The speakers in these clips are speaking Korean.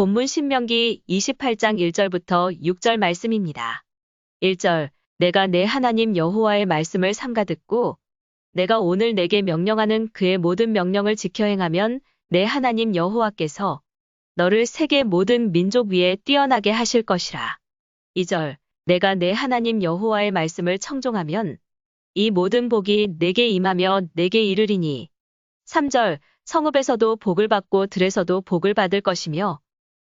본문 신명기 28장 1절부터 6절 말씀입니다. 1절, 내가 내 하나님 여호와의 말씀을 삼가 듣고 내가 오늘 내게 명령하는 그의 모든 명령을 지켜 행하면 내 하나님 여호와께서 너를 세계 모든 민족 위에 뛰어나게 하실 것이라. 2절, 내가 내 하나님 여호와의 말씀을 청종하면 이 모든 복이 내게 임하며 내게 이르리니. 3절, 성읍에서도 복을 받고 들에서도 복을 받을 것이며.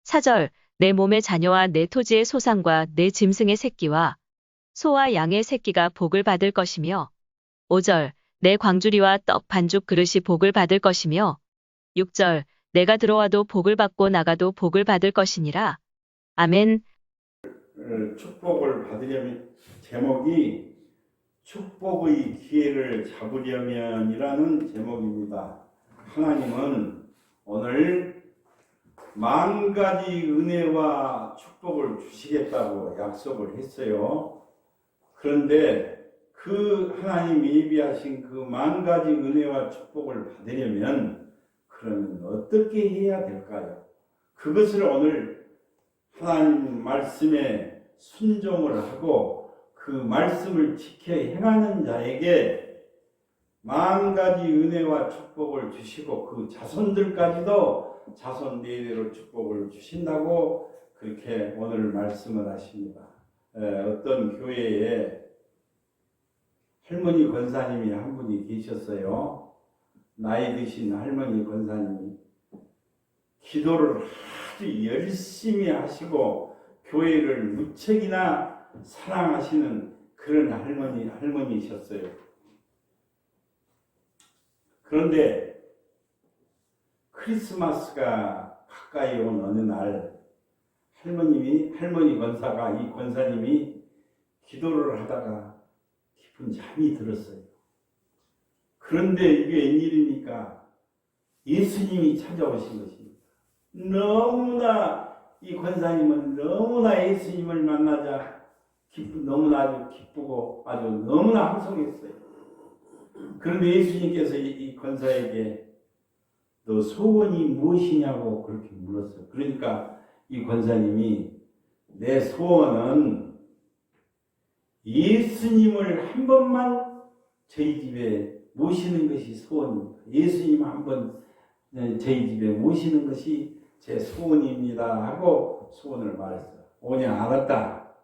4절, 내 몸의 자녀와 내 토지의 소산과 내 짐승의 새끼와 소와 양의 새끼가 복을 받을 것이며. 5절, 내 광주리와 떡 반죽 그릇이 복을 받을 것이며. 6절, 내가 들어와도 복을 받고 나가도 복을 받을 것이니라. 아멘. 축복을 받으려면 제목이 축복의 기회를 잡으려면이라는 제목입니다. 하나님은 오늘 만 가지 은혜와 축복을 주시겠다고 약속을 했어요. 그런데 그 하나님 예비하신 그 만 가지 은혜와 축복을 받으려면 그러면 어떻게 해야 될까요? 그것을 오늘 하나님 말씀에 순종을 하고 그 말씀을 지켜 행하는 자에게 만 가지 은혜와 축복을 주시고 그 자손들까지도 자손 대대로 축복을 주신다고 그렇게 오늘 말씀을 하십니다. 어떤 교회에 할머니 권사님이 한 분이 계셨어요. 나이 드신 할머니 권사님이 기도를 아주 열심히 하시고 교회를 무척이나 사랑하시는 그런 할머니셨어요. 그런데 크리스마스가 가까이 온 어느 날 할머니 권사가 이 권사님이 기도를 하다가 깊은 잠이 들었어요. 그런데 이게 웬일입니까? 예수님이 찾아오신 것입니다. 너무나 이 권사님은 너무나 예수님을 만나자 너무나 아주 기쁘고 아주 너무나 함성했어요. 그런데 예수님께서 이 권사에게 너 소원이 무엇이냐고 그렇게 물었어요. 그러니까 이 권사님이 내 소원은 예수님을 한 번만 저희 집에 모시는 것이 소원입니다. 예수님 한 번 저희 집에 모시는 것이 제 소원입니다 하고 소원을 말했어요. 오냐 알았다.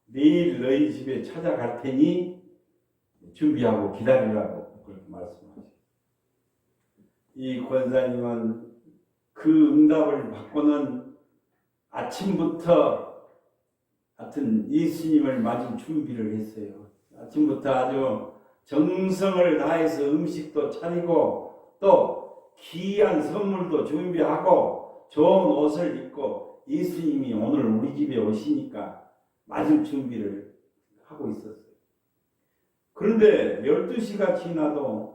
내일 너희 집에 찾아갈 테니 준비하고 기다리라고 그렇게 말씀하셨어요. 이 권사님은 그 응답을 받고는 아침부터 하여튼 예수님을 맞을 준비를 했어요. 아침부터 아주 정성을 다해서 음식도 차리고 또 귀한 선물도 준비하고 좋은 옷을 입고 예수님이 오늘 우리 집에 오시니까 맞을 준비를 하고 있었어요. 그런데 12시가 지나도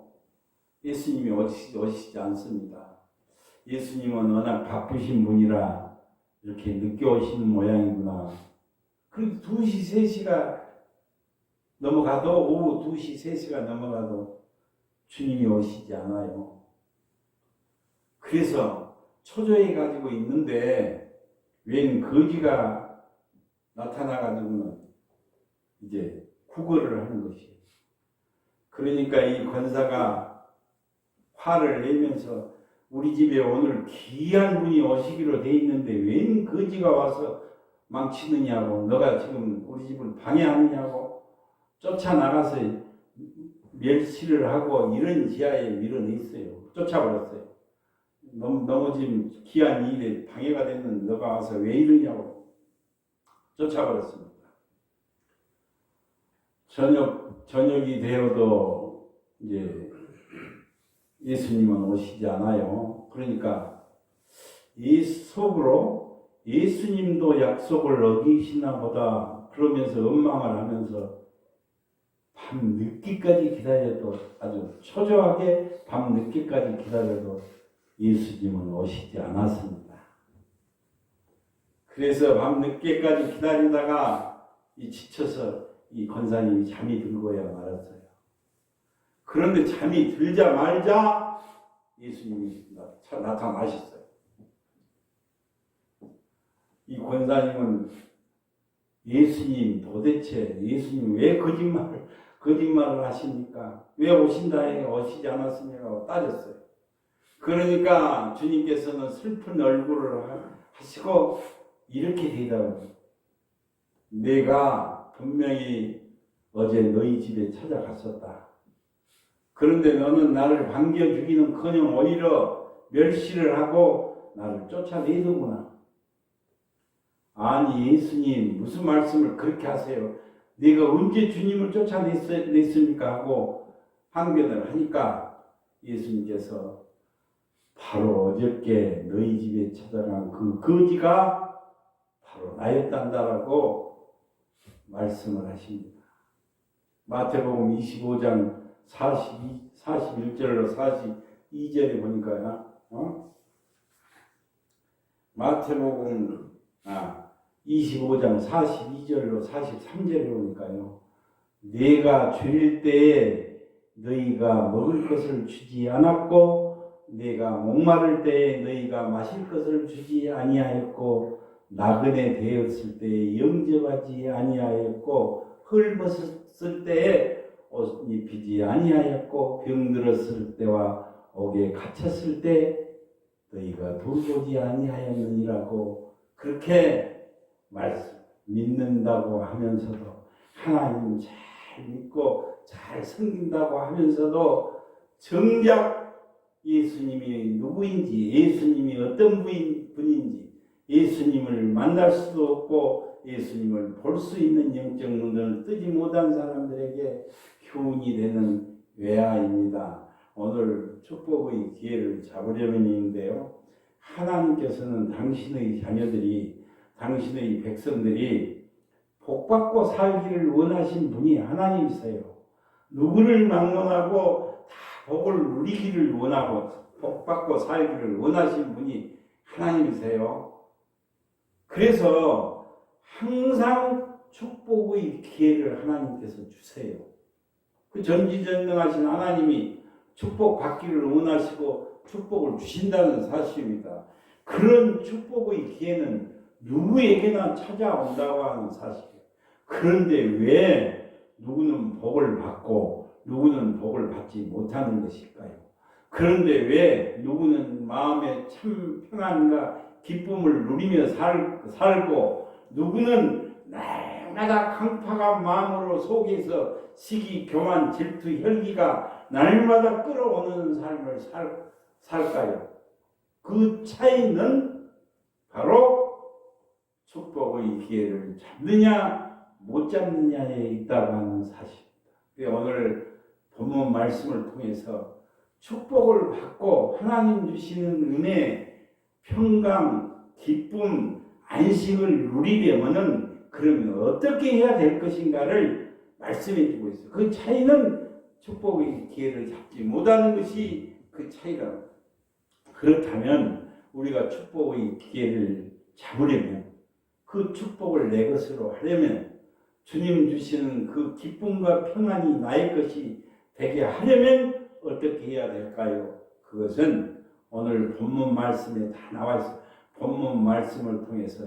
예수님이 오시지 않습니다. 예수님은 워낙 바쁘신 분이라 이렇게 늦게 오시는 모양이구나. 그리고 2시, 3시가 넘어가도 오후 2시, 3시가 넘어가도 주님이 오시지 않아요. 그래서 초조해 가지고 있는데 웬 거지가 나타나가지고는 이제 구걸을 하는 것이에요. 그러니까 이 권사가 화를 내면서 우리 집에 오늘 귀한 분이 오시기로 돼 있는데 웬 거지가 와서 망치느냐고 너가 지금 우리 집을 방해하느냐고 쫓아나가서 멸시를 하고 이런 지하에 밀어냈어요. 쫓아버렸어요. 너무 지금 귀한 일에 방해가 됐는데 너가 와서 왜 이러냐고 쫓아버렸습니다. 저녁이 되어도 이제 예수님은 오시지 않아요. 그러니까 이 속으로 예수님도 약속을 어기시나 보다 그러면서 원망을 하면서 밤 늦게까지 기다려도 아주 초조하게 밤 늦게까지 기다려도 예수님은 오시지 않았습니다. 그래서 밤 늦게까지 기다리다가 지쳐서 이 권사님이 잠이 들고야 말았어요. 그런데 잠이 들자마자 예수님이 나타나셨어요. 이 권사님은 예수님 도대체 예수님 왜 거짓말을 하십니까? 왜 오신다 해 오시지 않았습니까? 따졌어요. 그러니까 주님께서는 슬픈 얼굴을 하시고 이렇게 대답합니다. 내가 분명히 어제 너희 집에 찾아갔었다. 그런데 너는 나를 반겨 주기는커녕 오히려 멸시를 하고 나를 쫓아내더구나. 아니 예수님 무슨 말씀을 그렇게 하세요? 내가 언제 주님을 쫓아냈습니까? 하고 항변을 하니까 예수님께서 바로 어저께 너희 집에 찾아간 그 거지가 바로 나였단다라고 말씀을 하십니다. 마태복음 25장 41절로 42절에 보니까요. 마태복음 25장 42절로 43절에 보니까요. 내가 줄일 때에 너희가 먹을 것을 주지 않았고 내가 목마를 때에 너희가 마실 것을 주지 아니하였고 나그네 되었을 때에 영접하지 아니하였고 헐벗었을 때에 옷 입히지 아니하였고 병들었을 때와 옥에 갇혔을 때 너희가 돌보지 아니하였느니라고 그렇게 믿는다고 하면서도 하나님 잘 믿고 잘 섬긴다고 하면서도 정작 예수님이 누구인지 예수님이 어떤 분인지 예수님을 만날 수도 없고 예수님을 볼 수 있는 영적 눈을 뜨지 못한 사람들에게 교훈이 되는 외아입니다. 오늘 축복의 기회를 잡으려면인데요. 하나님께서는 당신의 자녀들이 당신의 백성들이 복받고 살기를 원하신 분이 하나님이세요. 누구를 막론하고 다 복을 누리기를 원하고 복받고 살기를 원하신 분이 하나님이세요. 그래서 항상 축복의 기회를 하나님께서 주세요. 그 전지전능하신 하나님이 축복받기를 원하시고 축복을 주신다는 사실입니다. 그런 축복의 기회는 누구에게나 찾아온다고 하는 사실이에요. 그런데 왜 누구는 복을 받고 누구는 복을 받지 못하는 것일까요? 그런데 왜 누구는 마음에 참 평안과 기쁨을 누리며 살고 누구는 날마다 강팍한 마음으로 속에서 시기, 교만, 질투, 혈기가 날마다 끌어오는 삶을 살까요? 그 차이는 바로 축복의 기회를 잡느냐 못 잡느냐에 있다고 하는 사실입니다. 오늘 본문 말씀을 통해서 축복을 받고 하나님 주시는 은혜, 평강, 기쁨, 안식을 누리려면은 그러면 어떻게 해야 될 것인가를 말씀해 주고 있어요. 그 차이는 축복의 기회를 잡지 못하는 것이 그 차이다. 그렇다면 우리가 축복의 기회를 잡으려면 그 축복을 내 것으로 하려면 주님 주시는 그 기쁨과 평안이 나의 것이 되게 하려면 어떻게 해야 될까요? 그것은 오늘 본문 말씀에 다 나와 있어요. 본문 말씀을 통해서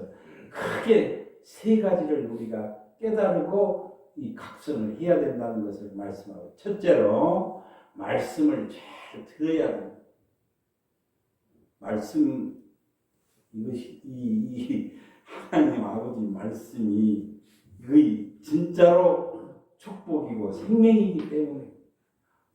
크게 세 가지를 우리가 깨달고 이 각성을 해야 된다는 것을 말씀하고, 첫째로 말씀을 잘 들어야 됩니다. 말씀, 이것이 이 하나님 아버지 말씀이 거의 진짜로 축복이고 생명이기 때문에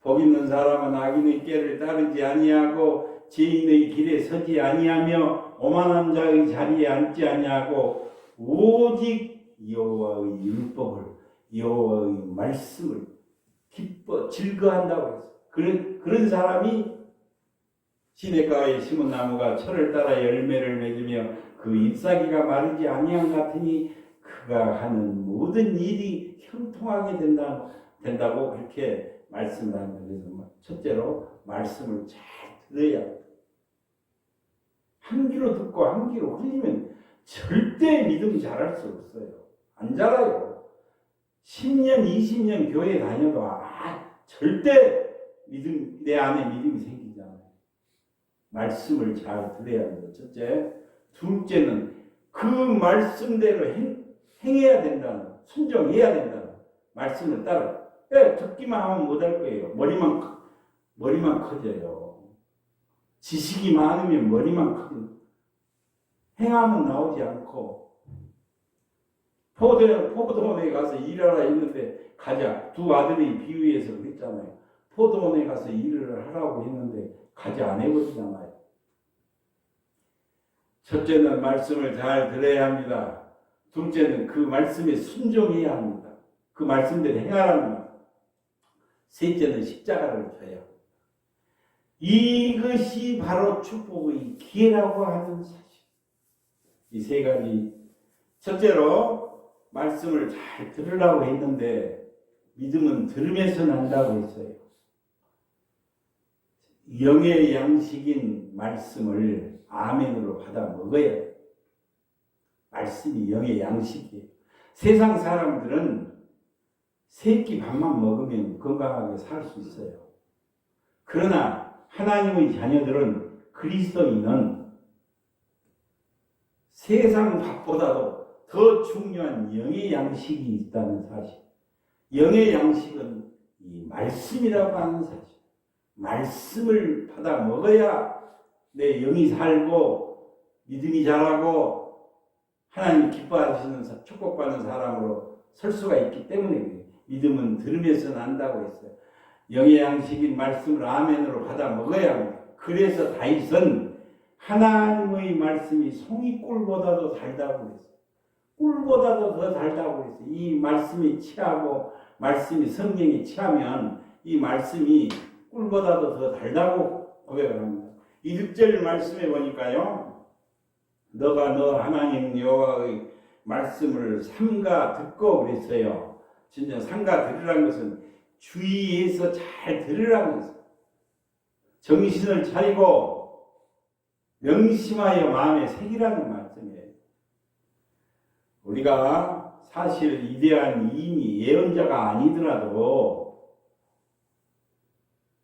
복 있는 사람은 악인의 꾀를 따르지 아니하고 죄인의 길에 서지 아니하며 오만한 자의 자리에 앉지 아니하고 오직 여호와의 율법을 여호와의 말씀을 기뻐 즐거한다고 했어요. 그런 사람이 시냇가에 심은 나무가 철을 따라 열매를 맺으며 그 잎사귀가 마르지 아니함 같으니 그가 하는 모든 일이 형통하게 된다고 그렇게 말씀을 합니다. 그래서 첫째로 말씀을 잘 들어야 합니다. 한 귀로 듣고 한 귀로 흘리면 절대 믿음 잘할 수 없어요. 안 자라요. 10년, 20년 교회 다녀도 절대 내 안에 믿음이 생기지 않아요. 말씀을 잘 들어야 합니다. 첫째. 둘째는 그 그 말씀대로 행해야 된다는, 순종해야 된다는 말씀을 따라. 듣기만 하면 못할 거예요. 머리만 커져요. 지식이 많으면 머리만 커져. 행하면 나오지 않고. 포도원에 가서 일하라 했는데 가자. 두 아들이 비유해서 그랬잖아요. 포도원에 가서 일을 하라고 했는데 가지 안 해버리잖아요. 첫째는 말씀을 잘 들어야 합니다. 둘째는 그 말씀에 순종해야 합니다. 그 말씀대로 행하라는 것. 셋째는 십자가를 져야 합니다. 이것이 바로 축복의 기회라고 하는 사실. 이 세 가지. 첫째로 말씀을 잘 들으라고 했는데 믿음은 들으면서 난다고 했어요. 영의 양식인 말씀을 아멘으로 받아 먹어야 돼요. 말씀이 영의 양식이에요. 세상 사람들은 세 끼 밥만 먹으면 건강하게 살 수 있어요. 그러나 하나님의 자녀들은, 그리스도인은 세상 밥보다도 더 중요한 영의 양식이 있다는 사실. 영의 양식은 이 말씀이라고 하는 사실. 말씀을 받아 먹어야 내 영이 살고 믿음이 자라고 하나님 기뻐하시는, 축복받는 사람으로 설 수가 있기 때문에 믿음은 들으면서 난다고 했어요. 영의 양식인 말씀을 아멘으로 받아 먹어야 합니다. 그래서 다윗은 하나님의 말씀이 송이꿀보다도 달다고 했어요. 꿀보다도 더 달다고 했어요. 이 말씀이 취하고 말씀이 성경에 취하면 이 말씀이 꿀보다도 더 달다고 고백을 합니다. 1절 말씀에 보니까요. 너가 너 하나님 여호와의 말씀을 삼가 듣고 그랬어요. 진짜 삼가 들으라는 것은 주의해서 잘 들으라는 것은, 정신을 차리고 명심하여 마음에 새기라는 말씀이에요. 우리가 사실 위대한 이미 예언자가 아니더라도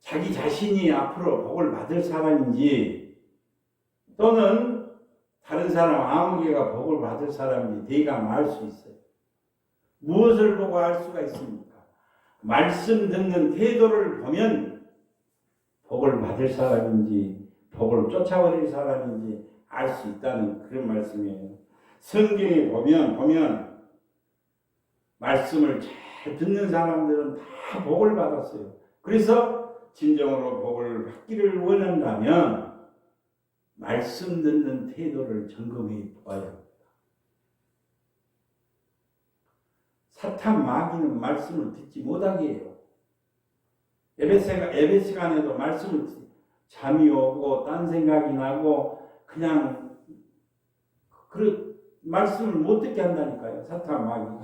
자기 자신이 앞으로 복을 받을 사람인지 또는 다른 사람 아무개가 복을 받을 사람인지 대강 알 수 있어요. 무엇을 보고 알 수가 있습니까? 말씀 듣는 태도를 보면 복을 받을 사람인지 복을 쫓아버릴 사람인지 알 수 있다는 그런 말씀이에요. 성경에 보면 말씀을 잘 듣는 사람들은 다 복을 받았어요. 그래서 진정으로 복을 받기를 원한다면 말씀 듣는 태도를 점검해 보아야 합니다. 사탄 마귀는 말씀을 듣지 못하게 해요. 예배 시간에도 말씀을 잠이 오고 딴 생각이 나고 그냥 말씀을 못 듣게 한다니까요. 사탄 마귀가.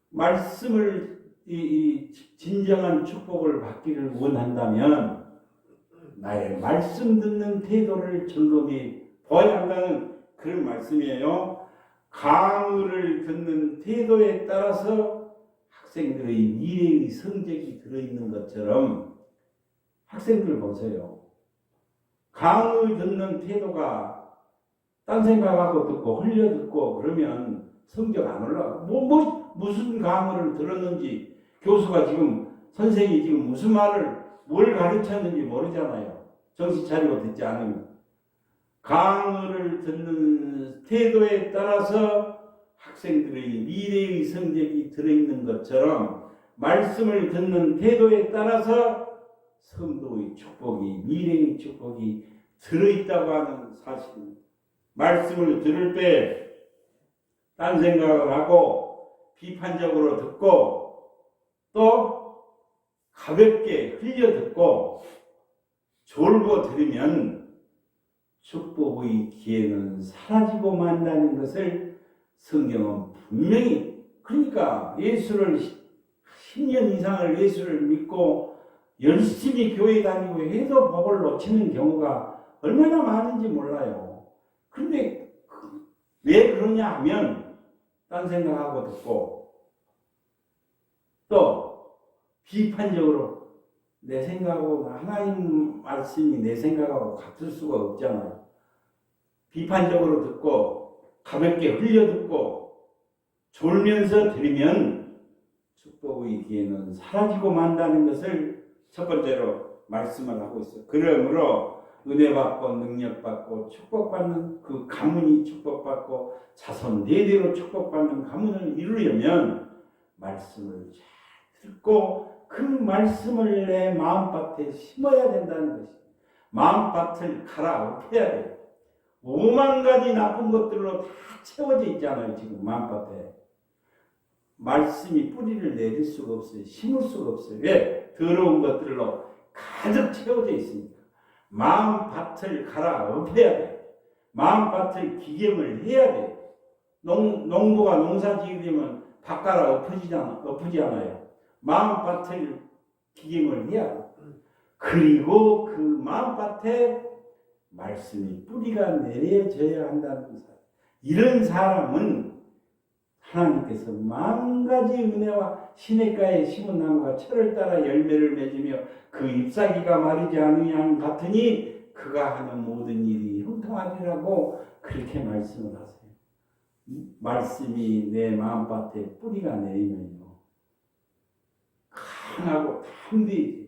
말씀을 진정한 축복을 받기를 원한다면 나의 말씀 듣는 태도를 점검해 보아야 한다는 그런 말씀이에요. 강의를 듣는 태도에 따라서 학생들의 미래의 성적이 들어있는 것처럼 학생들 보세요. 강의 듣는 태도가 딴 생각하고 듣고 흘려 듣고 그러면 성적 안 올라가. 무슨 강의를 들었는지 교수가 지금 선생이 지금 무슨 뭘 가르쳤는지 모르잖아요. 정신 차리고 듣지 않으면. 강의를 듣는 태도에 따라서 학생들의 미래의 성적이 들어있는 것처럼 말씀을 듣는 태도에 따라서 성도의 축복이, 미래의 축복이 들어있다고 하는 사실입니다. 말씀을 들을 때 딴 생각을 하고 비판적으로 듣고 또 가볍게 흘려 듣고 졸고 들으면 축복의 기회는 사라지고 만다는 것을 성경은 분명히, 그러니까 예수를 10년 이상을 예수를 믿고 열심히 교회 다니고 해도 복을 놓치는 경우가 얼마나 많은지 몰라요. 그런데 왜 그러냐 하면 딴 생각하고 듣고 또 비판적으로 내 생각하고 하나님 말씀이 내 생각하고 같을 수가 없잖아요. 비판적으로 듣고 가볍게 흘려 듣고 졸면서 들으면 축복의 기회는 사라지고 만다는 것을 첫 번째로 말씀을 하고 있어요. 그러므로 은혜 받고 능력 받고 축복받는 그 가문이 축복받고 자손 대대로 축복받는 가문을 이루려면 말씀을 잘 듣고 그 말씀을 내 마음밭에 심어야 된다는 것이, 마음밭을 갈아엎어야 돼요. 5만 가지 나쁜 것들로 다 채워져 있잖아요. 지금 마음밭에 말씀이 뿌리를 내릴 수가 없어요. 심을 수가 없어요. 왜? 더러운 것들로 가득 채워져 있으니까. 마음밭을 갈아엎어야 돼요. 마음밭을 기경을 해야 돼요. 농부가 농사 지으려면 밭 갈아 엎으지 않아요. 마음밭을 기경을 해야 돼요. 그리고 그 마음밭에 말씀이 뿌리가 내려져야 한다는 사람. 이런 사람은 하나님께서 만가지 은혜와 시냇가에 심은 나무가 철을 따라 열매를 맺으며 그 잎사귀가 마르지 않으냐 같으니 그가 하는 모든 일이 형통하리라고 그렇게 말씀을 하세요. 말씀이 내 마음밭에 뿌리가 내리면요, 강하고 담대히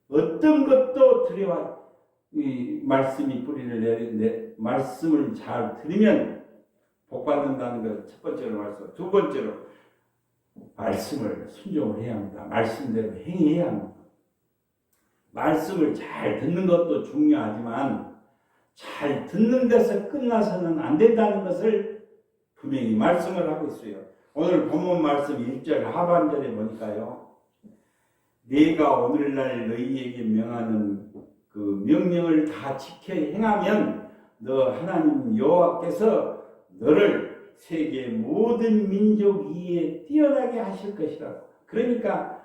어떤 것도 두려워. 이 말씀이 뿌리를 내리는데 말씀을 잘 들으면 복 받는다는 것 첫 번째로 말씀. 두 번째로 말씀을 순종을 해야 합니다. 말씀대로 행해야 합니다. 말씀을 잘 듣는 것도 중요하지만 잘 듣는 데서 끝나서는 안 된다는 것을 분명히 말씀을 하고 있어요. 오늘 본문 말씀 1절 하반절에 보니까요, 내가 오늘날 너희에게 명하는 그 명령을 다 지켜 행하면 너 하나님 여호와께서 너를 세계 모든 민족 위에 뛰어나게 하실 것이라고. 그러니까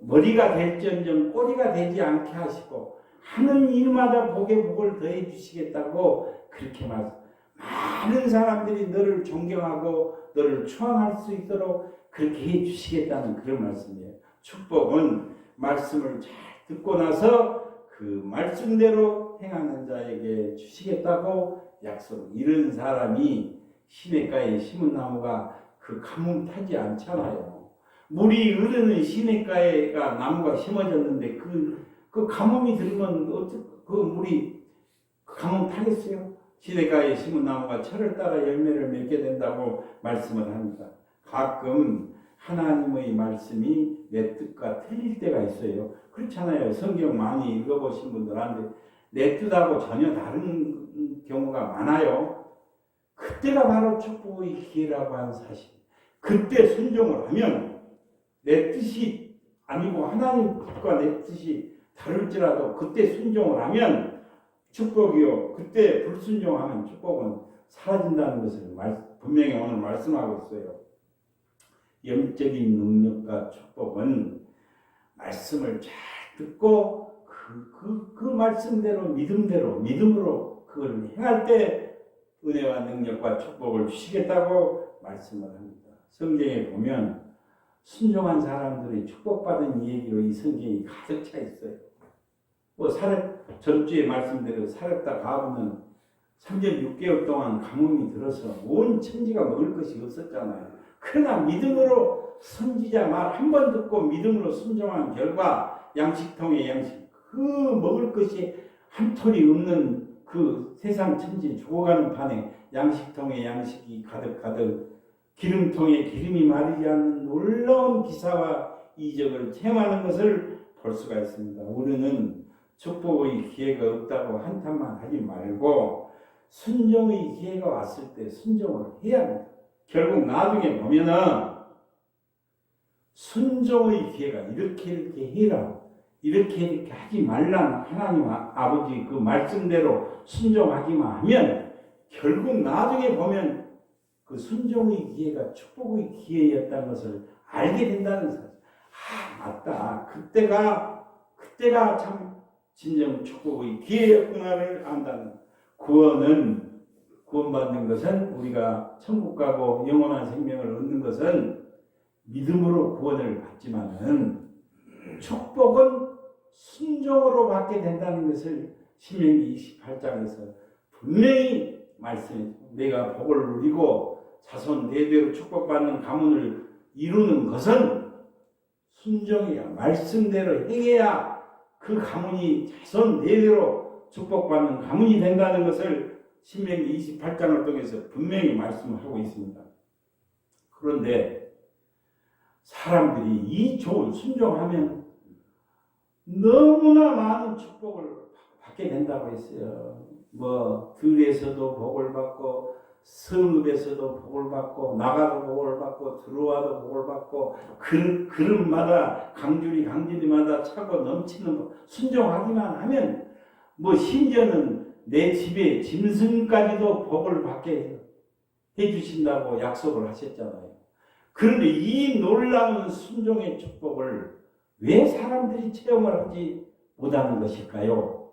머리가 될지언정 꼬리가 되지 않게 하시고 하는 일마다 복에 복을 더해 주시겠다고 그렇게 말씀. 많은 사람들이 너를 존경하고 너를 추앙할 수 있도록 그렇게 해 주시겠다는 그런 말씀이에요. 축복은 말씀을 잘 듣고 나서 그 말씀대로 행하는 자에게 주시겠다고 약속. 이런 사람이 시냇가에 심은 나무가 그 가뭄 타지 않잖아요. 물이 흐르는 시냇가에가 나무가 심어졌는데 그 가뭄이 들면 그 물이 가뭄 타겠어요? 시냇가에 심은 나무가 철을 따라 열매를 맺게 된다고 말씀을 합니다. 가끔 하나님의 말씀이 내 뜻과 틀릴 때가 있어요. 그렇잖아요. 성경 많이 읽어보신 분들한테 내 뜻하고 전혀 다른 경우가 많아요. 그때가 바로 축복의 기회라고 하는 사실. 그때 순종을 하면 내 뜻이 아니고 하나님 뜻과 내 뜻이 다를지라도 그때 순종을 하면 축복이요. 그때 불순종하면 축복은 사라진다는 것을 분명히 오늘 말씀하고 있어요. 영적인 능력과 축복은 말씀을 잘 듣고 그 말씀대로 믿음으로 그걸 행할 때 은혜와 능력과 축복을 주시겠다고 말씀을 합니다. 성경에 보면 순종한 사람들이 축복받은 얘기로 이 성경이 가득 차 있어요. 전주에 말씀대로 사렙다 가보면 3년 6개월 동안 가뭄이 들어서 온 천지가 먹을 것이 없었잖아요. 그러나 믿음으로 선지자 말 한 번 듣고 믿음으로 순종한 결과 양식통에 양식, 그 먹을 것이 한 톨이 없는 그 세상 천지 죽어가는 판에 양식통에 양식이 가득 기름통에 기름이 마르지 않는 놀라운 기사와 이적을 체험하는 것을 볼 수가 있습니다. 우리는 축복의 기회가 없다고 한탄만 하지 말고 순종의 기회가 왔을 때 순종을 해야 합니다. 결국 나중에 보면은 순종의 기회가 이렇게 해라, 이렇게 하지 말란 하나님 아버지 그 말씀대로 순종하기만 하면 결국 나중에 보면 그 순종의 기회가 축복의 기회였다는 것을 알게 된다는 사실. 맞다. 그때가 참 진정 축복의 기회였구나를 안다는. 구원받는 것은, 우리가 천국 가고 영원한 생명을 얻는 것은 믿음으로 구원을 받지만은 축복은 순종으로 받게 된다는 것을 신명기 28장에서 분명히 말씀이 내가 복을 누리고 자손 대대로 축복받는 가문을 이루는 것은 순종해야 말씀대로 행해야 그 가문이 자손 대대로 축복받는 가문이 된다는 것을 신명기 28장을 통해서 분명히 말씀하고 있습니다. 그런데 사람들이 이 좋은 순종하면 너무나 많은 축복을 받게 된다고 했어요. 뭐 들에서도 복을 받고 성읍에서도 복을 받고 나가도 복을 받고 들어와도 복을 받고 그릇마다 강줄이마다 차고 넘치는 순종하기만 하면 뭐 심지어는 내 집에 짐승까지도 복을 받게 해주신다고 약속을 하셨잖아요. 그런데 이 놀라운 순종의 축복을 왜 사람들이 체험을 하지 못하는 것일까요?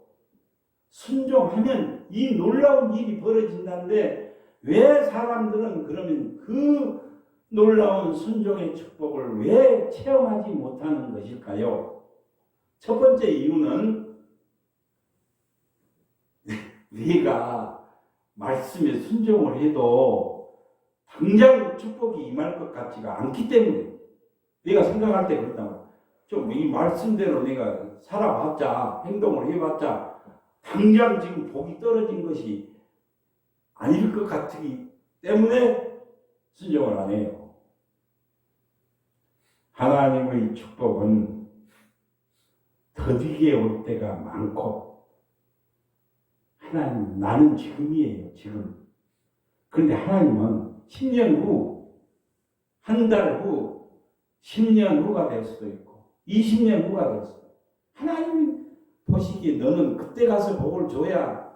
순종하면 이 놀라운 일이 벌어진다는데 왜 사람들은 그러면 그 놀라운 순종의 축복을 왜 체험하지 못하는 것일까요? 첫 번째 이유는 네가 말씀에 순종을 해도 당장 축복이 임할 것 같지가 않기 때문에 네가 생각할 때 그렇다고 좀 이 말씀대로 내가 살아봤자 행동을 해봤자 당장 지금 복이 떨어진 것이 아닐 것 같기 때문에 순종을 안 해요. 하나님의 축복은 더디게 올 때가 많고 하나님 나는 지금이에요. 지금. 그런데 하나님은 10년 후, 한 달 후, 10년 후가 될 수도 있고 20년 후가 될 수도 있고 하나님 보시기에 너는 그때 가서 복을 줘야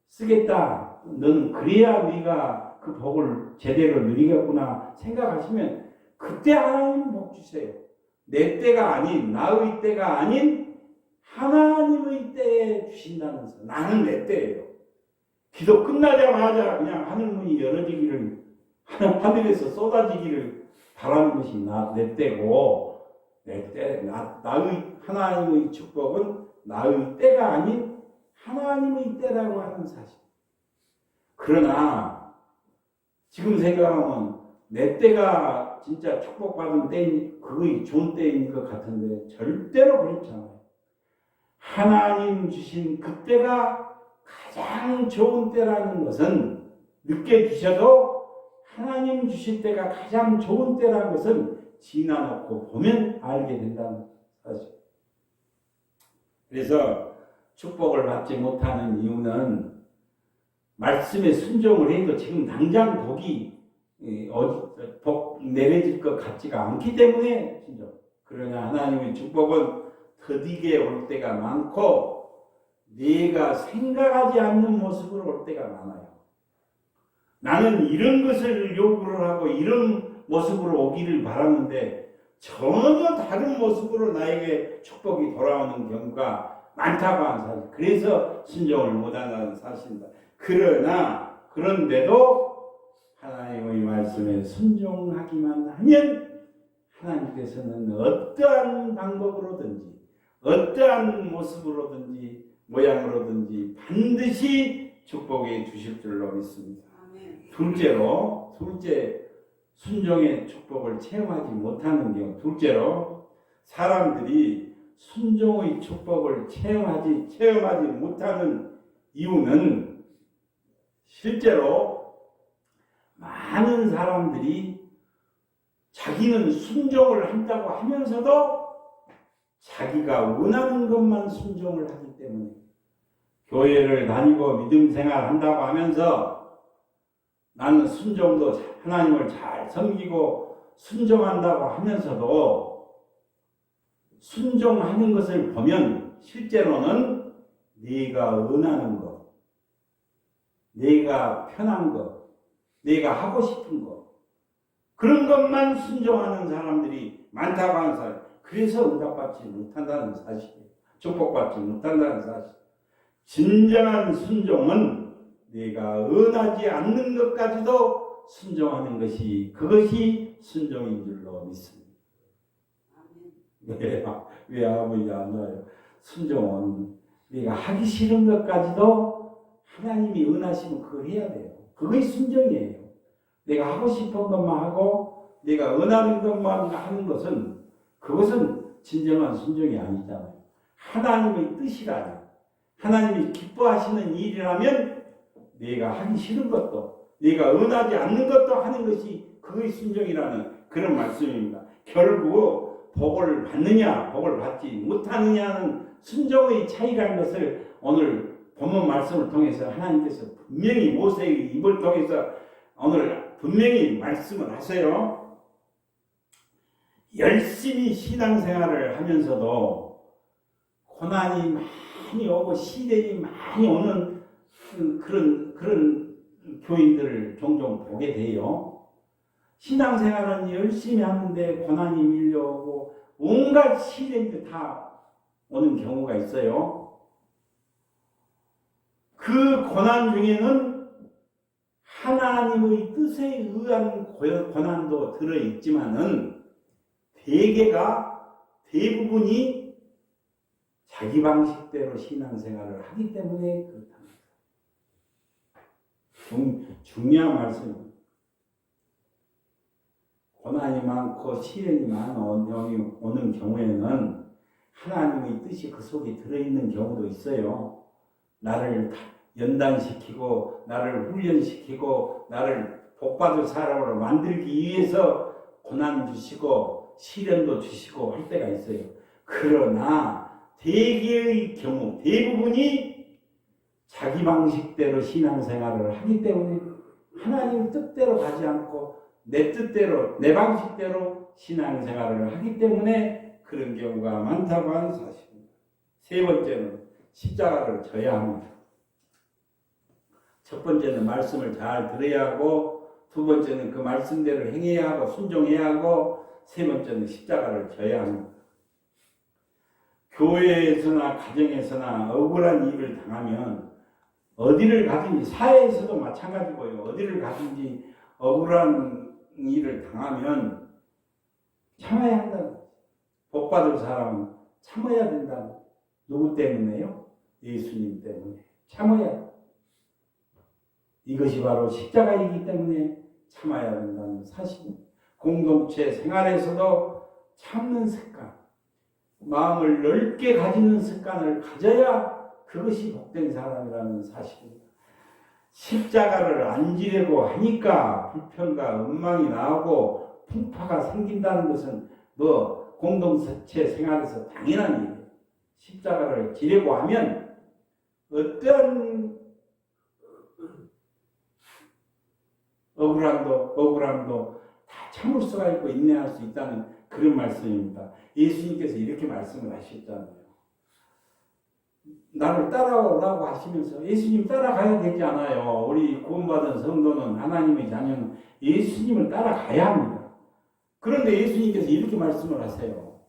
쓰겠다. 너는 그래야 네가 그 복을 제대로 누리겠구나 생각하시면 그때 하나님 복 주세요. 내 때가 아닌 나의 때가 아닌 하나님의 때에 주신다면서 나는 내 때예요. 기도 끝나자마자 그냥 하늘문이 열어지기를 하늘에서 쏟아지기를 바라는 것이 내 때고 내 때, 나의 하나님의 축복은 나의 때가 아닌 하나님의 때라고 하는 사실. 그러나 지금 생각하면 내 때가 진짜 축복받은 때인 그게 좋은 때인 것 같은데 절대로 그렇지 않아요. 하나님 주신 그때가 가장 좋은 때라는 것은 늦게 주셔도 하나님 주실 때가 가장 좋은 때라는 것은 지나놓고 보면 알게 된다는 사실. 그래서 축복을 받지 못하는 이유는 말씀에 순종을 해도 지금 당장 복이 복 내려질 것 같지가 않기 때문에 순종. 그러나 하나님의 축복은 더디게 올 때가 많고 네가 생각하지 않는 모습으로 올 때가 많아요. 나는 이런 것을 요구를 하고 이런 모습으로 오기를 바랐는데 전혀 다른 모습으로 나에게 축복이 돌아오는 경우가 많다고 하는 사실. 그래서 순종을 못한다는 사실입니다. 그런데도 하나님의 말씀에 순종하기만 하면 하나님께서는 어떠한 방법으로든지 어떠한 모습으로든지 모양으로든지 반드시 축복해 주실 줄로 믿습니다. 둘째 순종의 축복을 체험하지 못하는 경우. 둘째로 사람들이 순종의 축복을 체험하지 못하는 이유는 실제로 많은 사람들이 자기는 순종을 한다고 하면서도 자기가 원하는 것만 순종을 하기 때문에 교회를 다니고 믿음 생활 한다고 하면서 나는 순종도 하나님을 잘 섬기고 순종한다고 하면서도 순종하는 것을 보면 실제로는 네가 원하는 것, 네가 편한 것, 네가 하고 싶은 것 그런 것만 순종하는 사람들이 많다고 하는 사실. 그래서 응답받지 못한다는 사실이에요. 축복받지 못한다는 사실. 진정한 순종은 네가 원하지 않는 것까지도 순종하는 것이 그것이 순종인 줄로 믿습니다. 왜 아버지 안 와요? 순종은 네가 하기 싫은 것까지도 하나님이 원하시면 그걸 해야 돼요. 그것이 순종이에요. 내가 하고 싶은 것만 하고 내가 원하는 것만 하는 것은 그것은 진정한 순종이 아니잖아요. 하나님의 뜻이라면 하나님이 기뻐하시는 일이라면 내가 하기 싫은 것도 내가 원하지 않는 것도 하는 것이 그의 순종이라는 그런 말씀입니다. 결국 복을 받느냐 복을 받지 못하느냐는 순종의 차이라는 것을 오늘 본문 말씀을 통해서 하나님께서 분명히 모세의 입을 통해서 오늘 분명히 말씀을 하세요. 열심히 신앙생활을 하면서도 고난이 많이 오고 시련이 많이 오는 그런 교인들을 종종 보게 돼요. 신앙생활은 열심히 하는데 고난이 밀려오고 온갖 시련이 다 오는 경우가 있어요. 그 고난 중에는 하나님의 뜻에 의한 고난도 들어있지만은 대부분이 자기 방식대로 신앙생활을 하기 때문에 그렇답니다. 중요한 말씀입니다. 고난이 많고 시련이 오는 경우에는 하나님의 뜻이 그 속에 들어있는 경우도 있어요. 나를 연단시키고 나를 훈련시키고 나를 복받을 사람으로 만들기 위해서 고난 주시고 시련도 주시고 할 때가 있어요. 그러나 대개의 경우 대부분이 자기 방식대로 신앙생활을 하기 때문에 하나님 뜻대로 가지 않고 내 뜻대로 내 방식대로 신앙생활을 하기 때문에 그런 경우가 많다고 하는 사실입니다. 세 번째는 십자가를 져야 합니다. 첫 번째는 말씀을 잘 들어야 하고 두 번째는 그 말씀대로 행해야 하고 순종해야 하고 세 번째는 십자가를 져야 합니다. 교회에서나 가정에서나 억울한 일을 당하면 어디를 가든지 사회에서도 마찬가지고요. 어디를 가든지 억울한 일을 당하면 참아야 한다. 복받을 사람은 참아야 된다. 누구 때문에요? 예수님 때문에 참아야 한다. 이것이 바로 십자가이기 때문에 참아야 된다는 사실입니다. 공동체 생활에서도 참는 습관, 마음을 넓게 가지는 습관을 가져야 그것이 복된 사람이라는 사실입니다. 십자가를 안 지려고 하니까 불평과 원망이 나오고 풍파가 생긴다는 것은 공동체 생활에서 당연한 일이에요. 십자가를 지려고 하면 어떠한 억울함도 다 참을 수가 있고 인내할 수 있다는 그런 말씀입니다. 예수님께서 이렇게 말씀을 하셨잖아요. 나를 따라오라고 하시면서 예수님 따라가야 되지 않아요. 우리 구원받은 성도는 하나님의 자녀는 예수님을 따라가야 합니다. 그런데 예수님께서 이렇게 말씀을 하세요.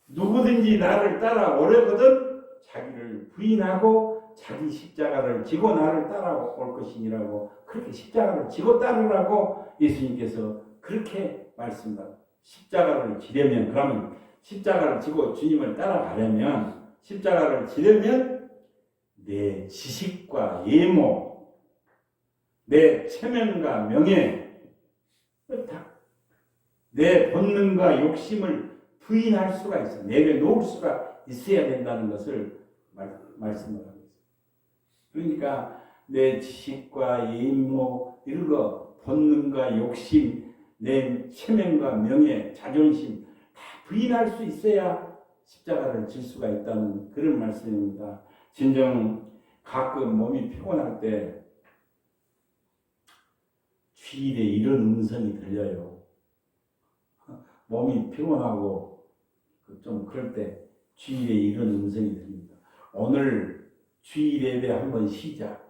누구든지 나를 따라오려거든 자기를 부인하고 자기 십자가를 지고 나를 따라올 것이니라고 그렇게 십자가를 지고 따르라고 예수님께서 그렇게 말씀합니다. 십자가를 지려면 그러면 십자가를 지고 주님을 따라가려면 십자가를 지려면 내 지식과 예모, 내 체면과 명예, 내 본능과 욕심을 부인할 수가 있어. 내려놓을 수가 있어야 된다는 것을 말씀을 하고 있어요. 그러니까 내 지식과 예모, 이런 거, 본능과 욕심, 내 체면과 명예, 자존심 다 부인할 수 있어야 십자가를 질 수가 있다는 그런 말씀입니다. 진정 가끔 몸이 피곤할 때 주일에 이런 음성이 들려요. 몸이 피곤하고 좀 그럴 때 주일에 이런 음성이 들립니다. 오늘 주일 예배 한번 쉬자.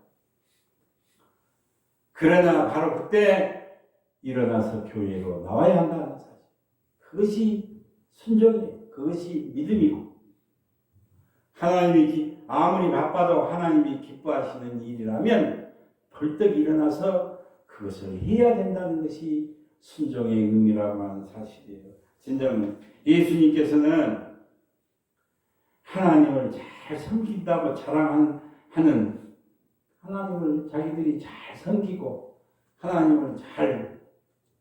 그러나 바로 그때 일어나서 교회로 나와야 한다는 사실. 그것이 순종이에요. 그것이 믿음이고 하나님이 아무리 바빠도 하나님이 기뻐하시는 일이라면 벌떡 일어나서 그것을 해야 된다는 것이 순종의 의미라고 하는 사실이에요. 진정 예수님께서는 하나님을 잘 섬긴다고 자랑하는 하나님을 자기들이 잘 섬기고 하나님을 잘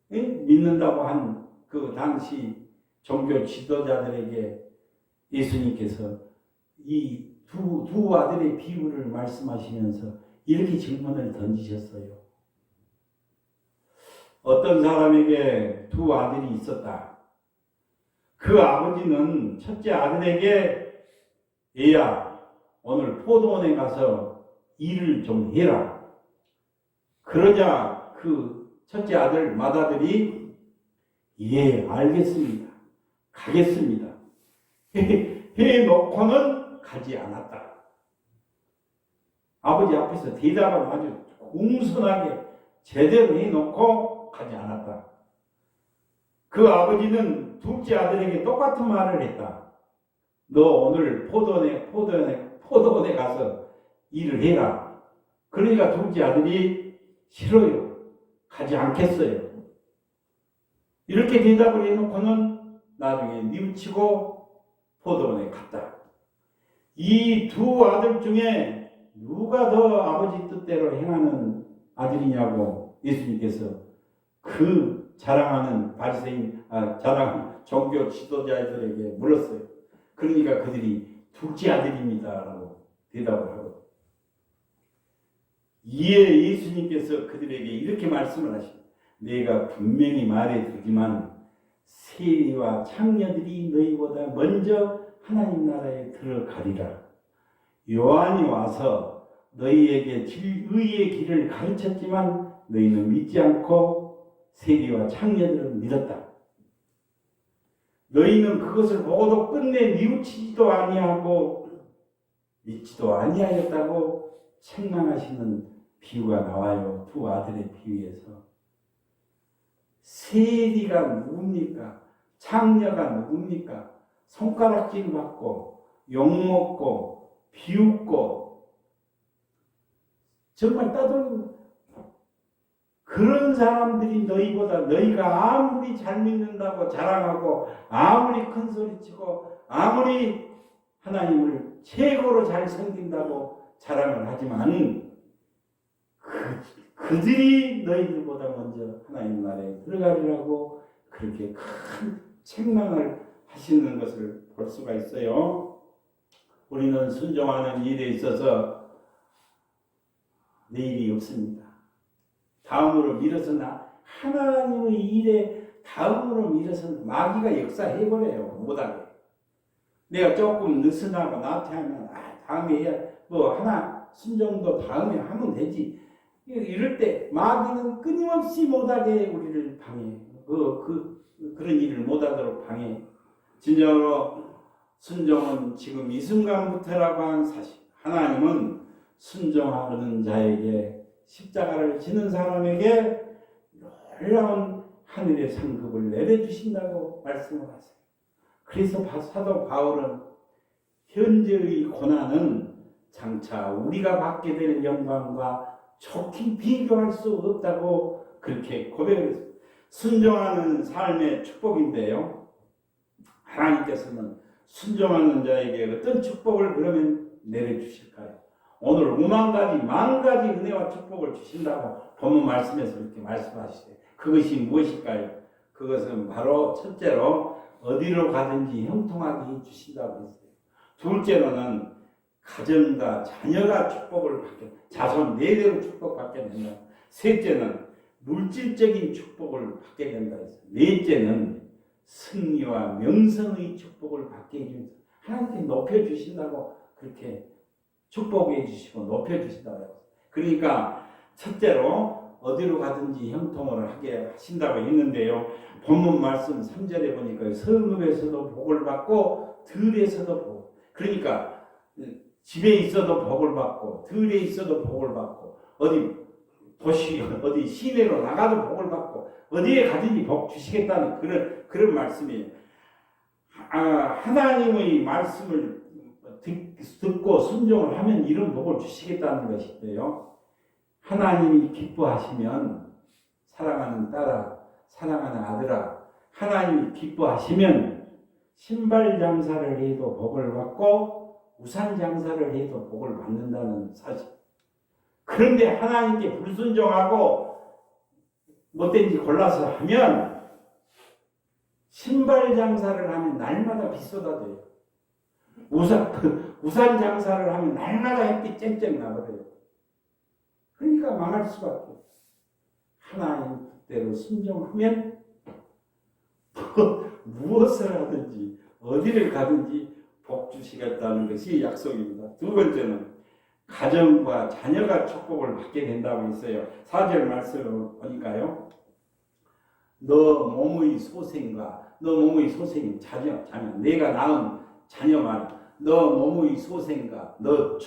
믿는다고 한 그 당시 종교 지도자들에게 예수님께서 이 두 아들의 비유를 말씀하시면서 이렇게 질문을 던지셨어요. 어떤 사람에게 두 아들이 있었다. 그 아버지는 첫째 아들에게 얘야 오늘 포도원에 가서 일을 좀 해라. 그러자 그 첫째 아들 맏아들이 예 알겠습니다. 가겠습니다. 해놓고는 가지 않았다. 아버지 앞에서 대답을 아주 공손하게 제대로 해놓고 가지 않았다. 그 아버지는 둘째 아들에게 똑같은 말을 했다. 너 오늘 포도원에 가서 일을 해라. 그러니까 둘째 아들이 싫어요. 가지 않겠어요. 이렇게 대답을 해놓고는 나중에 뉘우치고 포도원에 갔다. 이 두 아들 중에 누가 더 아버지 뜻대로 행하는 아들이냐고 예수님께서 그 자랑하는 자랑하는 종교 지도자들에게 물었어요. 그러니까 그들이 둘째 아들입니다라고 대답을 하고 이에 예수님께서 그들에게 이렇게 말씀을 하십니다. 내가 분명히 말해두지만 세리와 창녀들이 너희보다 먼저 하나님 나라에 들어가리라. 요한이 와서 너희에게 의의 길을 가르쳤지만 너희는 믿지 않고 세리와 창녀들은 믿었다. 너희는 그것을 보고도 끝내 뉘우치지도 아니하고 믿지도 아니하였다고 책망하시는 비유가 나와요. 두 아들의 비유에서. 세리가 누굽니까? 창녀가 누굽니까? 손가락질 받고 욕먹고 비웃고 정말 떠들고 그런 사람들이 너희가 아무리 잘 믿는다고 자랑하고 아무리 큰 소리치고 아무리 하나님을 최고로 잘 섬긴다고 자랑을 하지만 그들이 너희들보다 먼저 하나님 나라에 들어가리라고 그렇게 큰 책망을 하시는 것을 볼 수가 있어요. 우리는 순종하는 일에 있어서 내일이 없습니다. 다음으로 미뤄서나 하나님의 일에 다음으로 미뤄서는 마귀가 역사해버려요. 못하게. 내가 조금 느슨하고 나태하면 다음에 해야 하나 순종도 다음에 하면 되지. 이럴 때 마귀는 끊임없이 못하게 우리를 방해해. 그런 일을 못하도록 방해해. 진정으로 순종은 지금 이 순간부터라고 한 사실. 하나님은 순종하는 자에게 십자가를 지는 사람에게 놀라운 하늘의 상급을 내려주신다고 말씀을 하세요. 그래서 사도 바울은 현재의 고난은 장차 우리가 받게 될 영광과 좋게 비교할 수 없다고 그렇게 고백을 했습니다. 순종하는 삶의 축복인데요. 하나님께서는 순종하는 자에게 어떤 축복을 그러면 내려주실까요? 오늘 5만 가지 은혜와 축복을 주신다고 본문 말씀에서 그렇게 말씀하시세요. 그것이 무엇일까요? 그것은 바로 첫째로 어디로 가든지 형통하게 해주신다고 했어요. 둘째로는 가정과 자녀가 축복을 받게, 자손 내대로 축복받게 된다. 셋째는 물질적인 축복을 받게 된다 했어요. 넷째는 승리와 명성의 축복을 받게 해줍니다. 하나님께 높여주신다고 그렇게 축복해 주시고 높여주신다고 해요. 그러니까 첫째로 어디로 가든지 형통을 하게 하신다고 했는데요. 본문 말씀 3절에 보니까 성읍에서도 복을 받고 들에서도 복. 그러니까 집에 있어도 복을 받고 들에 있어도 복을 받고 어디 시내로 나가도 복을 받고 어디에 가든지 복 주시겠다는 그런 말씀이에요. 하나님의 말씀을 듣고 순종을 하면 이런 복을 주시겠다는 것인데요. 하나님이 기뻐하시면 사랑하는 딸아, 사랑하는 아들아, 하나님이 기뻐하시면 신발 장사를 해도 복을 받고 우산 장사를 해도 복을 받는다는 사실. 그런데 하나님께 불순종하고 못된 짓 골라서 하면 신발 장사를 하면 날마다 비 쏟아져요. 우산 장사를 하면 날마다 햇빛 쨍쨍 나버려요. 그러니까 망할 수밖에. 하나님 뜻대로 순종하면 무엇을 하든지 어디를 가든지 복 주시겠다는 것이 약속입니다. 두 번째는 가정과 자녀가 축복을 받게 된다고 했어요. 4절 말씀을 보니까요. 너 몸의 소생과 너 몸의 소생 자녀 내가 낳은 자녀만 너 몸의 소생과 너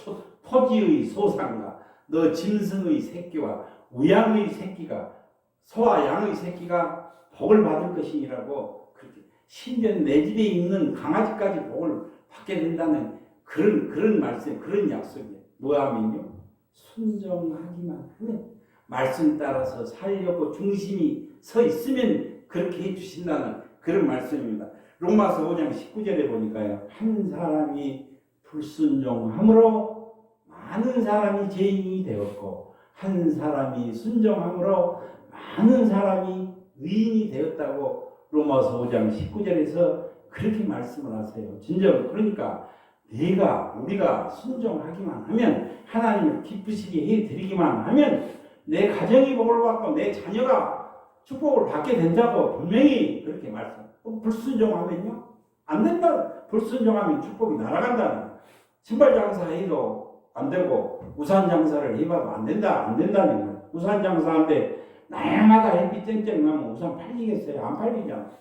토지의 소상과 너 짐승의 새끼와 우양의 새끼가 소와 양의 새끼가 복을 받을 것이라고 그렇게 심지어 내 집에 있는 강아지까지 복을 받게 된다는 그런 말씀, 그런 약속이에요. 뭐하면요? 순종하기만 하면 말씀 따라서 살려고 중심이 서 있으면 그렇게 해주신다는 그런 말씀입니다. 로마서 5장 19절에 보니까요. 한 사람이 불순종함으로 많은 사람이 죄인이 되었고 한 사람이 순종함으로 많은 사람이 의인이 되었다고 로마서 5장 19절에서 그렇게 말씀을 하세요. 진정 그러니까 우리가 순종하기만 하면 하나님을 기쁘시게 해드리기만 하면 내 가정이 복을 받고 내 자녀가 축복을 받게 된다고 분명히 그렇게 불순종하면요 안 된다. 불순종하면 축복이 날아간다는 거예요. 신발 장사해도 안 되고 우산 장사를 해봐도 안 된다는 거예요. 우산 장사하는데 날마다 햇빛 쨍쨍 나면 우산 팔리겠어요? 안 팔리잖아.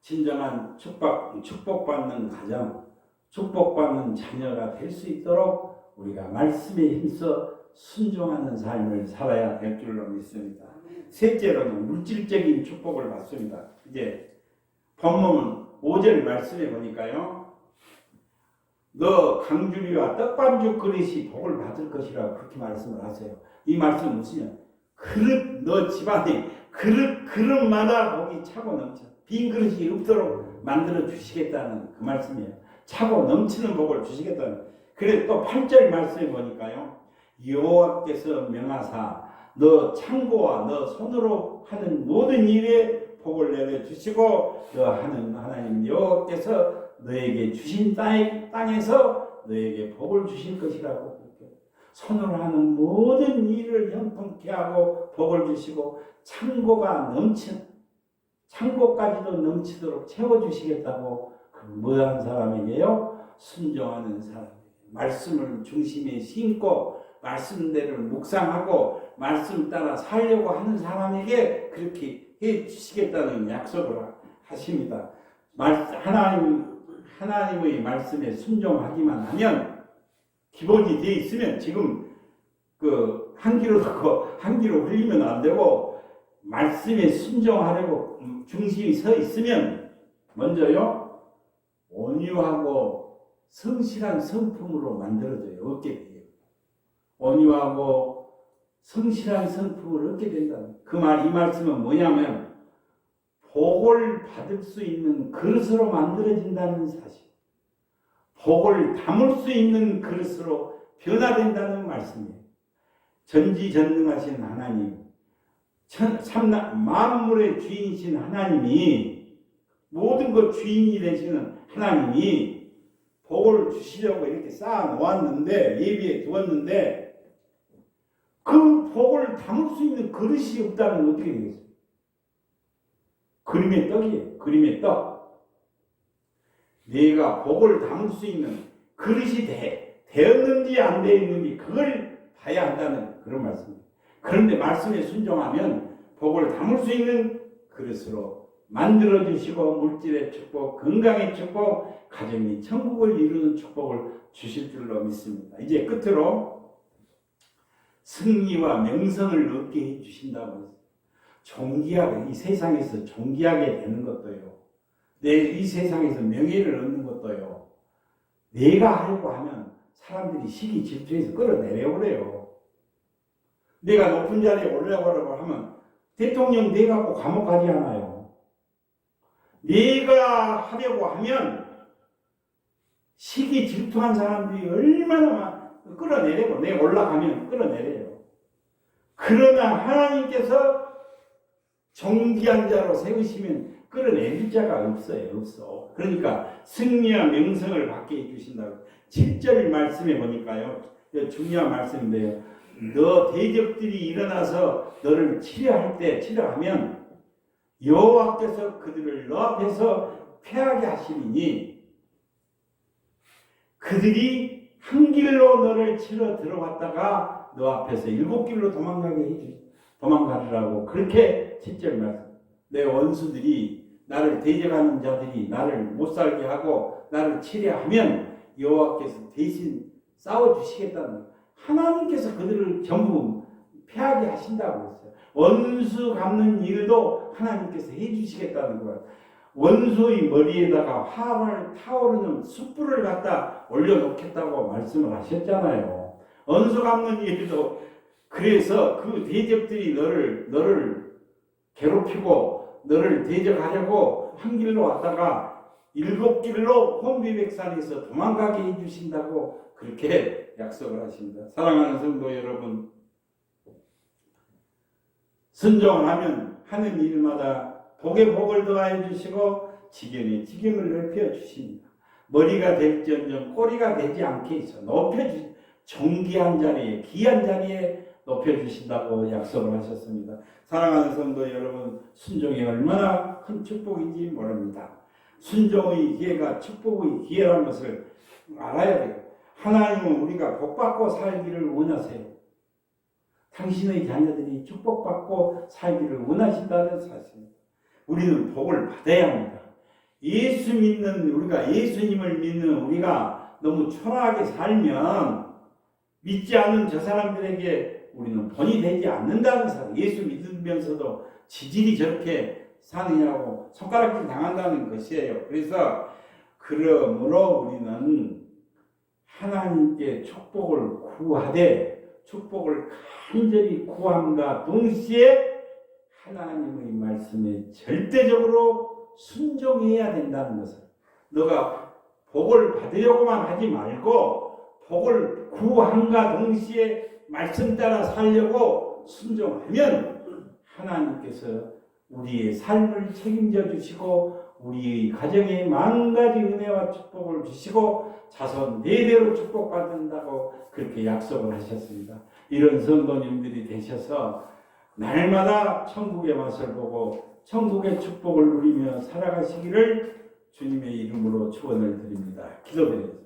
진정한 축복받는 가정, 축복받는 자녀가 될 수 있도록 우리가 말씀에 힘써 순종하는 삶을 살아야 될 줄로 믿습니다. 셋째로는 물질적인 축복을 받습니다. 이제 본문 5절 말씀에 보니까요. 너 강주리와 떡반죽 그릇이 복을 받을 것이라고 그렇게 말씀을 하세요. 이 말씀은 무엇이냐? 너 집안에 그릇마다 복이 차고 넘쳐. 빈 그릇이 없도록 만들어 주시겠다는 그 말씀이에요. 차고 넘치는 복을 주시겠다는. 그래 또 8절 말씀에 보니까요. 여호와께서 명하사 너 창고와 너 손으로 하는 모든 일에 복을 내려 주시고 너 하는 하나님 여호와께서 너에게 주신 땅에서 너에게 복을 주실 것이라고. 손으로 하는 모든 일을 형통케 하고 복을 주시고 창고까지도 넘치도록 채워주시겠다고. 뭐한 사람에게요? 순종하는 사람에게 말씀을 중심에 심고 말씀대로 묵상하고 말씀 따라 살려고 하는 사람에게 그렇게 해주시겠다는 약속을 하십니다. 하나님의 말씀에 순종하기만 하면 기본이 되어 있으면 지금 한 귀로 듣고 한 귀로 흘리면 안 되고 말씀에 순종하려고 중심이 서 있으면 먼저요 온유하고 성실한 성품으로 만들어져요. 얻게 돼요. 온유하고 성실한 성품을 얻게 된다는 이 말씀은 뭐냐면 복을 받을 수 있는 그릇으로 만들어진다는 사실, 복을 담을 수 있는 그릇으로 변화된다는 말씀이에요. 전지전능하신 하나님, 만물의 주인이신 하나님이, 모든 것 주인이 되시는 하나님이 복을 주시려고 이렇게 쌓아 놓았는데, 예비에 두었는데 그 복을 담을 수 있는 그릇이 없다면 어떻게 되겠어요? 그림의 떡이에요. 그림의 떡. 내가 복을 담을 수 있는 그릇이 되었는지 안 되었는지 그걸 봐야 한다는 그런 말씀입니다. 그런데 말씀에 순종하면 복을 담을 수 있는 그릇으로 만들어주시고 물질의 축복, 건강의 축복, 가정이 천국을 이루는 축복을 주실 줄로 믿습니다. 이제 끝으로 승리와 명성을 얻게 해주신다고 했어요. 이 세상에서 존귀하게 되는 것도요. 이 세상에서 명예를 얻는 것도요. 내가 하려고 하면 사람들이 시기 질투해서 끌어내려오래요. 내가 높은 자리에 올라가려고 하면 대통령 돼갖고 감옥 가지 않아요. 내가 하려고 하면 시기 질투한 사람들이 얼마나 끌어내려고. 내 올라가면 끌어내려요. 그러나 하나님께서 정기한 자로 세우시면 끌어내릴 자가 없어요. 없어. 그러니까 승리와 명성을 받게 해주신다고. 7절 말씀에 보니까요. 중요한 말씀인데요. 너 대적들이 일어나서 너를 치려하면 여호와께서 그들을 너 앞에서 패하게 하시리니 그들이 한 길로 너를 치러 들어왔다가 너 앞에서 7길로 도망가리라고. 그렇게 7절 말씀. 내 원수들이 나를 대적하는 자들이 나를 못살게 하고 나를 치려하면 여호와께서 대신 싸워주시겠다는 거예요. 하나님께서 그들을 전부 패하게 하신다고 했어요. 원수 갚는 일도 하나님께서 해주시겠다는 거예요. 원수의 머리에다가 활을 타오르는 숯불을 갖다 올려놓겠다고 말씀을 하셨잖아요. 원수 갚는 일도. 그래서 그 대적들이 너를 괴롭히고 너를 대적하려고 한 길로 왔다가 7길로 혼비백산에서 도망가게 해주신다고 그렇게 약속을 하십니다. 사랑하는 성도 여러분, 순종을 하면 하는 일마다 복에 복을 더하여 주시고 지경에 지경을 넓혀 주십니다. 머리가 될지언정 꼬리가 되지 않게 해서 높여주시, 존귀한 자리에, 귀한 자리에 높여주신다고 약속을 하셨습니다. 사랑하는 성도 여러분, 순종이 얼마나 큰 축복인지 모릅니다. 순종의 기회가 축복의 기회라는 것을 알아야 돼요. 하나님은 우리가 복받고 살기를 원하세요. 당신의 자녀들이 축복받고 살기를 원하신다는 사실입니다. 우리는 복을 받아야 합니다. 우리가 예수님을 믿는 우리가 너무 초라하게 살면 믿지 않는 저 사람들에게 우리는 본이 되지 않는다는 사실. 예수 믿으면서도 지질이 저렇게 사느냐고 손가락질 당한다는 것이에요. 그러므로 우리는 하나님께 축복을 구하되 축복을 간절히 구함과 동시에 하나님의 말씀에 절대적으로 순종해야 된다는 것을, 너가 복을 받으려고만 하지 말고 복을 구함과 동시에 말씀 따라 살려고 순종하면 하나님께서 우리의 삶을 책임져 주시고 우리의 가정에 만 가지 은혜와 축복을 주시고 자손 대대로 축복받는다고 그렇게 약속을 하셨습니다. 이런 성도님들이 되셔서 날마다 천국의 맛을 보고 천국의 축복을 누리며 살아가시기를 주님의 이름으로 축원을 드립니다. 기도드립니다.